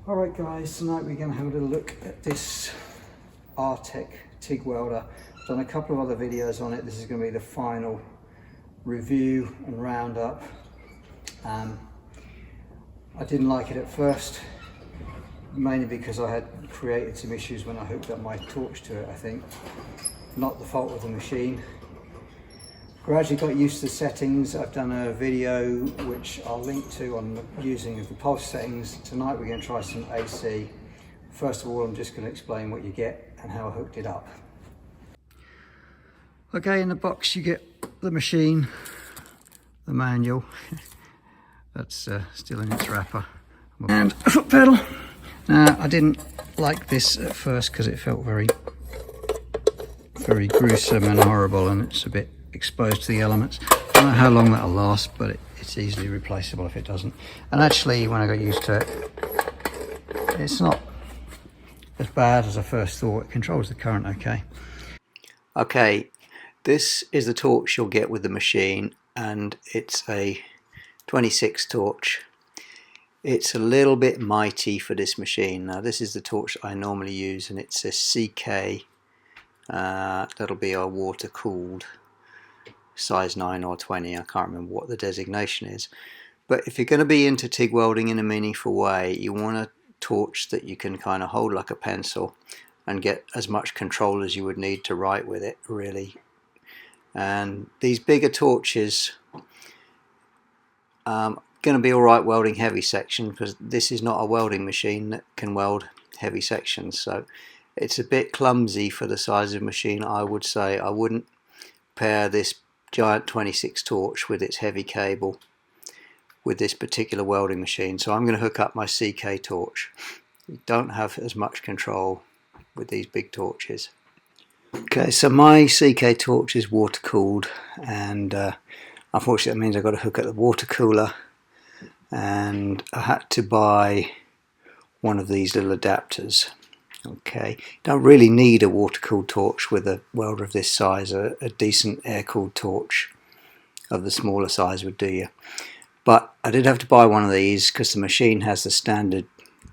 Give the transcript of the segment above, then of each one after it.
Alright guys, tonight we're going to have a little look at this R-Tech TIG Welder. I've done a couple of other videos on it. This is going to be the final review and roundup. I didn't like it at first, mainly because I had created some issues when I hooked up my torch to it, I think. Not the fault of the machine. Gradually got used to the settings. I've done a video which I'll link to on the using of the pulse settings. Tonight we're going to try some AC. First of all, I'm just going to explain what you get and how I hooked it up. Okay, in the box you get the machine, the manual, that's still in its wrapper, and a foot pedal. Now I didn't like this at first because it felt very gruesome and horrible, and it's a bit exposed to the elements. I don't know how long that'll last, but it's easily replaceable if it doesn't. And actually, when I got used to it, it's not as bad as I first thought. It controls the current okay. Okay, this is the torch you'll get with the machine, and it's a 26 torch. It's a little bit mighty for this machine. Now this is the torch I normally use, and it's a CK. That'll be our water cooled size 9 or 20, I can't remember what the designation is. But if you're going to be into TIG welding in a meaningful way, you want a torch that you can kind of hold like a pencil and get as much control as you would need to write with it, really. And these bigger torches going to be alright welding heavy section, because this is not a welding machine that can weld heavy sections, so it's a bit clumsy for the size of machine. I would say I wouldn't pair this giant 26 torch with its heavy cable with this particular welding machine. So I'm going to hook up my CK torch. You don't have as much control with these big torches. Okay, so my CK torch is water cooled, and unfortunately that means I've got to hook up the water cooler, and I had to buy one of these little adapters. Okay, don't really need a water-cooled torch with a welder of this size. A decent air-cooled torch of the smaller size would do you. But I did have to buy one of these because the machine has the standard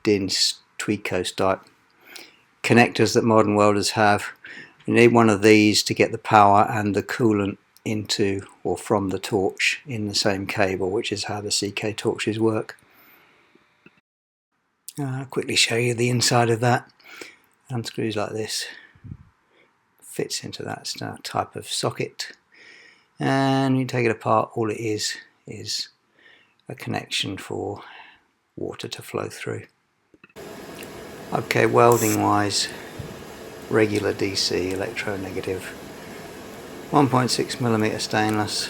DINS tweed-coast type connectors that modern welders have. You need one of these to get the power and the coolant into or from the torch in the same cable, which is how the CK torches work. I'll quickly show you the inside of that. Unscrews like this, fits into that type of socket, and you take it apart. All it is a connection for water to flow through. Okay, welding wise, regular DC electronegative, 1.6mm stainless.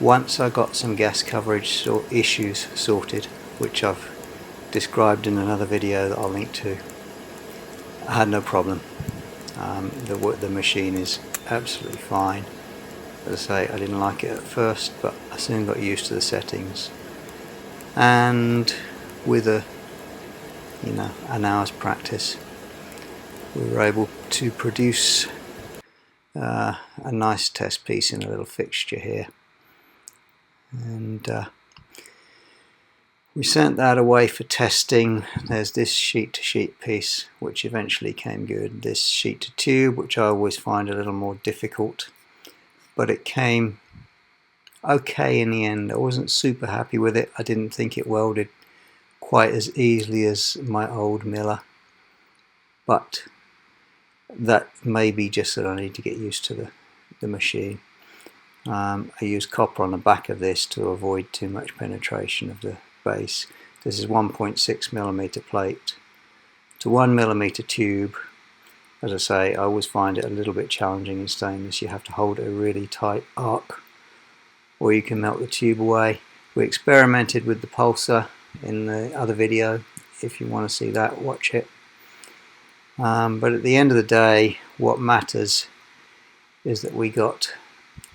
Once I got some gas coverage issues sorted, which I've described in another video that I'll link to, I had no problem. The machine is absolutely fine. As I say, I didn't like it at first, but I soon got used to the settings, and with an hour's practice we were able to produce a nice test piece in a little fixture here, and we sent that away for testing. There's this sheet-to-sheet piece, which eventually came good. This sheet-to-tube, which I always find a little more difficult, but it came okay in the end. I wasn't super happy with it. I didn't think it welded quite as easily as my old Miller, but that may be just that I need to get used to the machine. I used copper on the back of this to avoid too much penetration of the base. This is 1.6mm plate to 1mm tube. As I say, I always find it a little bit challenging in stainless. You have to hold a really tight arc, or you can melt the tube away. We experimented with the pulsar in the other video. If you want to see that, watch it. But at the end of the day, what matters is that we got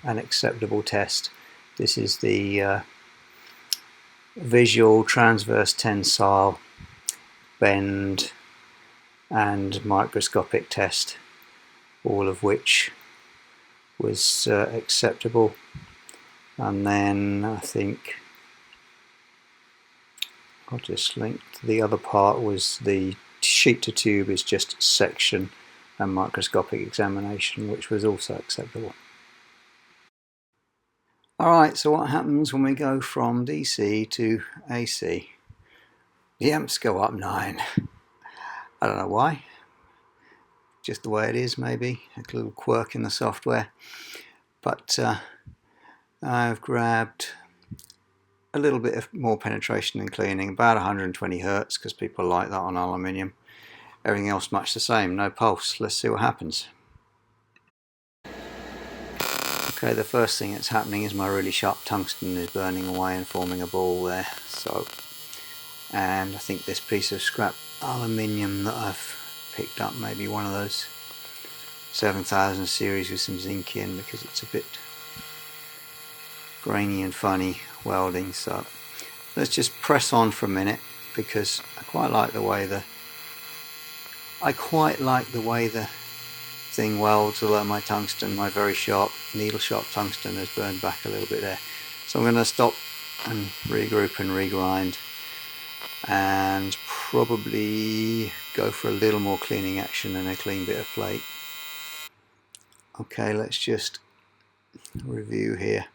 an acceptable test. This is the visual, transverse tensile, bend and microscopic test, all of which was acceptable. And then I think I'll just link the other part was the sheet to tube is just section and microscopic examination, which was also acceptable. Alright, so what happens when we go from DC to AC? The amps go up 9. I don't know why. Just the way it is, maybe. A little quirk in the software. But I've grabbed a little bit of more penetration and cleaning, about 120 Hertz, because people like that on aluminium. Everything else much the same, no pulse. Let's see what happens. Okay, the first thing that's happening is my really sharp tungsten is burning away and forming a ball there. And I think this piece of scrap aluminium that I've picked up, maybe one of those 7000 series with some zinc in, because it's a bit grainy and funny welding. So let's just press on for a minute, because I quite like the way the thing welds, although my tungsten, my very sharp, needle sharp tungsten has burned back a little bit there. So I'm going to stop and regroup and regrind, and probably go for a little more cleaning action and a clean bit of plate. Okay, let's just review here.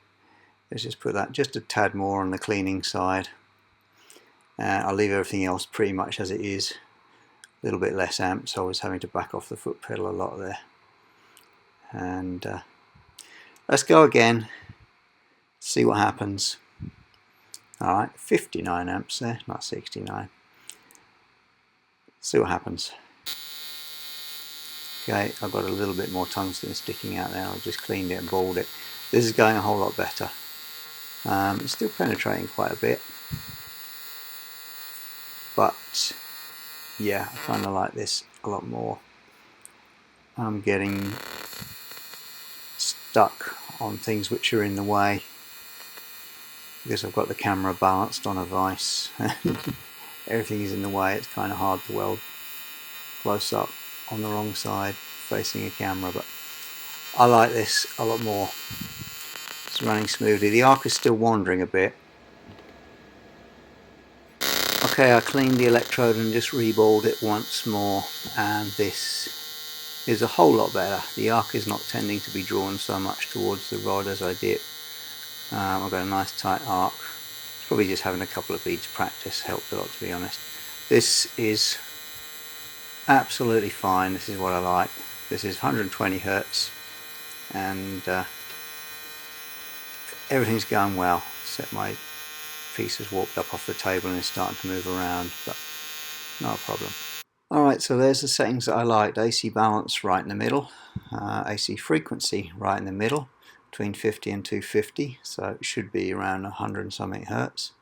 Let's just put that just a tad more on the cleaning side. I'll leave everything else pretty much as it is. A little bit less amps, so I was having to back off the foot pedal a lot there. And let's go again, see what happens. Alright, 59 amps there, not 69. See what happens. Okay, I've got a little bit more tungsten sticking out there. I've just cleaned it and balled it. This is going a whole lot better. It's still penetrating quite a bit, but yeah, I kind of like this a lot more. I'm getting stuck on things which are in the way because I've got the camera balanced on a vise. Everything is in the way. It's kind of hard to weld close up on the wrong side facing a camera, but I like this a lot more. It's running smoothly. The arc is still wandering a bit. Okay, I cleaned the electrode and just reballed it once more, and this is a whole lot better. The arc is not tending to be drawn so much towards the rod as I did. I've got a nice tight arc. Probably just having a couple of beads practice helped a lot, to be honest. This is absolutely fine. This is what I like. This is 120 Hertz, and everything's going well, except my piece has walked up off the table and is starting to move around, but not a problem. Alright, so there's the settings that I liked. AC balance right in the middle, AC frequency right in the middle, between 50 and 250, so it should be around 100 and something Hertz,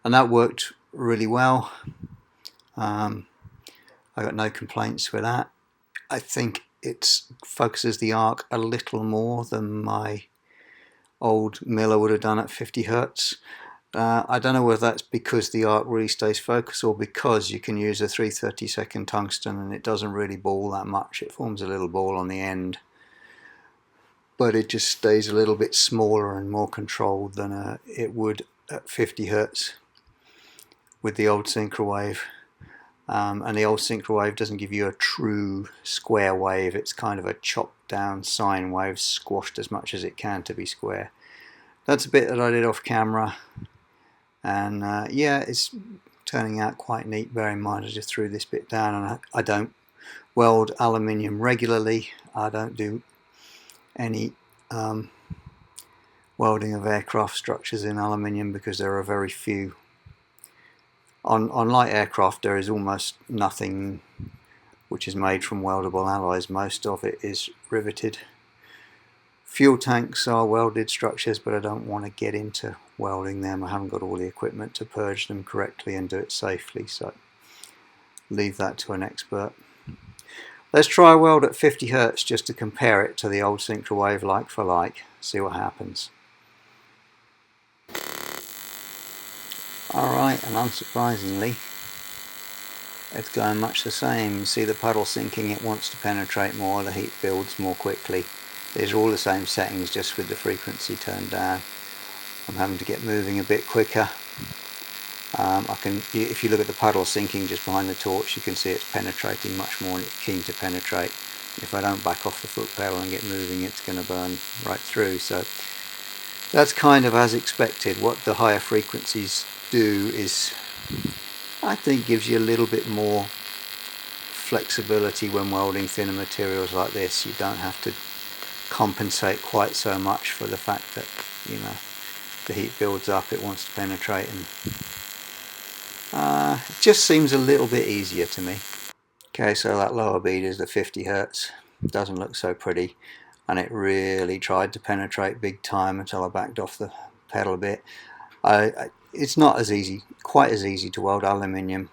and that worked really well. I got no complaints with that. I think it focuses the arc a little more than my old Miller would have done at 50 Hertz. I don't know whether that's because the arc really stays focused or because you can use a 3/32 tungsten and it doesn't really ball that much. It forms a little ball on the end, but it just stays a little bit smaller and more controlled than it would at 50 Hertz with the old Synchrowave. And the old Synchrowave doesn't give you a true square wave. It's kind of a chopped down sine wave, squashed as much as it can to be square. That's a bit that I did off camera, and yeah, it's turning out quite neat. Bear in mind I just threw this bit down, and I don't weld aluminium regularly. I don't do any welding of aircraft structures in aluminium because there are very few. On light aircraft there is almost nothing which is made from weldable alloys. Most of it is riveted. Fuel tanks are welded structures, but I don't want to get into welding them. I haven't got all the equipment to purge them correctly and do it safely, so leave that to an expert. Let's try a weld at 50 Hertz just to compare it to the old Synchrowave like for like, see what happens. Alright, and unsurprisingly it's going much the same. You see the puddle sinking, it wants to penetrate more, the heat builds more quickly. These are all the same settings, just with the frequency turned down. I'm having to get moving a bit quicker. If you look at the puddle sinking just behind the torch, you can see it's penetrating much more and it's keen to penetrate. If I don't back off the foot pedal and get moving, it's going to burn right through. So that's kind of as expected. What the higher frequencies do is, I think, gives you a little bit more flexibility when welding thinner materials like this. You don't have to compensate quite so much for the fact that, you know, the heat builds up, it wants to penetrate, and it just seems a little bit easier to me. Okay, so that lower bead is the 50 Hertz. Doesn't look so pretty, and it really tried to penetrate big time until I backed off the pedal a bit. It's not as easy, quite as easy to weld aluminium,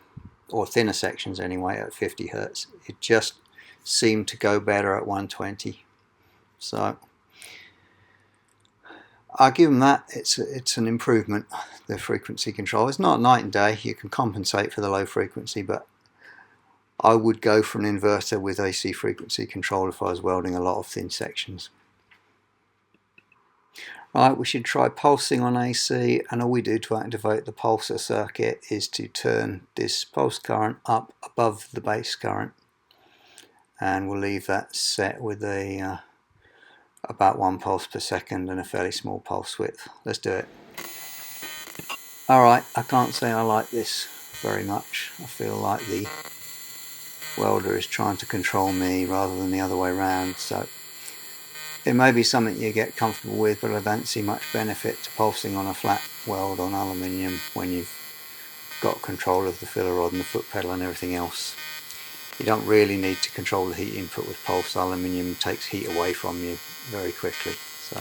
or thinner sections anyway, at 50 Hertz. It just seemed to go better at 120. So I'll give them that. It's an improvement, the frequency control. It's not night and day. You can compensate for the low frequency, but I would go for an inverter with AC frequency control if I was welding a lot of thin sections. Right, we should try pulsing on AC, and all we do to activate the pulsar circuit is to turn this pulse current up above the base current, and we'll leave that set with a about 1 pulse per second and a fairly small pulse width. Let's do it. Alright, I can't say I like this very much. I feel like the welder is trying to control me rather than the other way around, so it may be something you get comfortable with, but I don't see much benefit to pulsing on a flat weld on aluminium when you've got control of the filler rod and the foot pedal and everything else. You don't really need to control the heat input with pulse. Aluminium takes heat away from you very quickly, so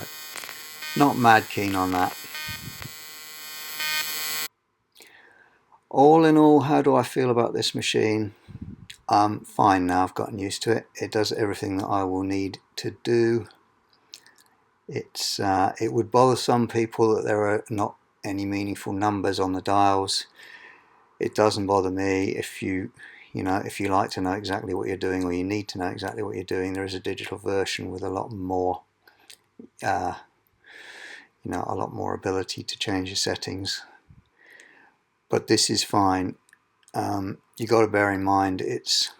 not mad keen on that. All in all, how do I feel about this machine? I'm fine now. I've gotten used to it. It does everything that I will need to do. It would bother some people that there are not any meaningful numbers on the dials. It doesn't bother me. If you like to know exactly what you're doing, or you need to know exactly what you're doing, there is a digital version with a lot more a lot more ability to change your settings. But this is fine. You got to bear in mind it's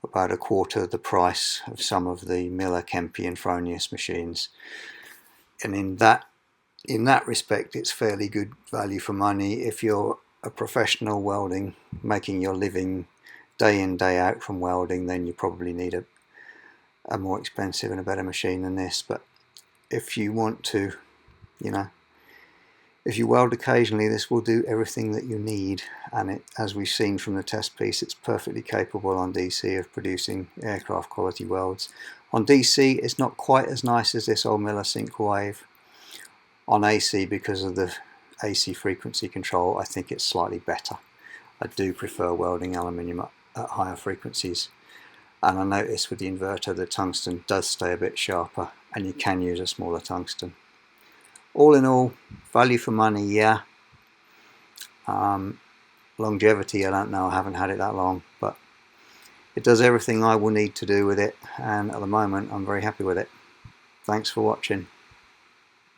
about a quarter the price of some of the Miller, Kempe and Fronius machines, and in that respect it's fairly good value for money. If you're a professional welding, making your living day in day out from welding, then you probably need a more expensive and a better machine than this. But if you want to, if you weld occasionally, this will do everything that you need, and as we've seen from the test piece, it's perfectly capable on DC of producing aircraft quality welds. On DC it's not quite as nice as this old Miller Sync Wave. On AC, because of the AC frequency control, I think it's slightly better. I do prefer welding aluminium at higher frequencies, and I notice with the inverter the tungsten does stay a bit sharper, and you can use a smaller tungsten. All in all, value for money, yeah. Longevity, I don't know, I haven't had it that long, but it does everything I will need to do with it, and at the moment I'm very happy with it. Thanks for watching.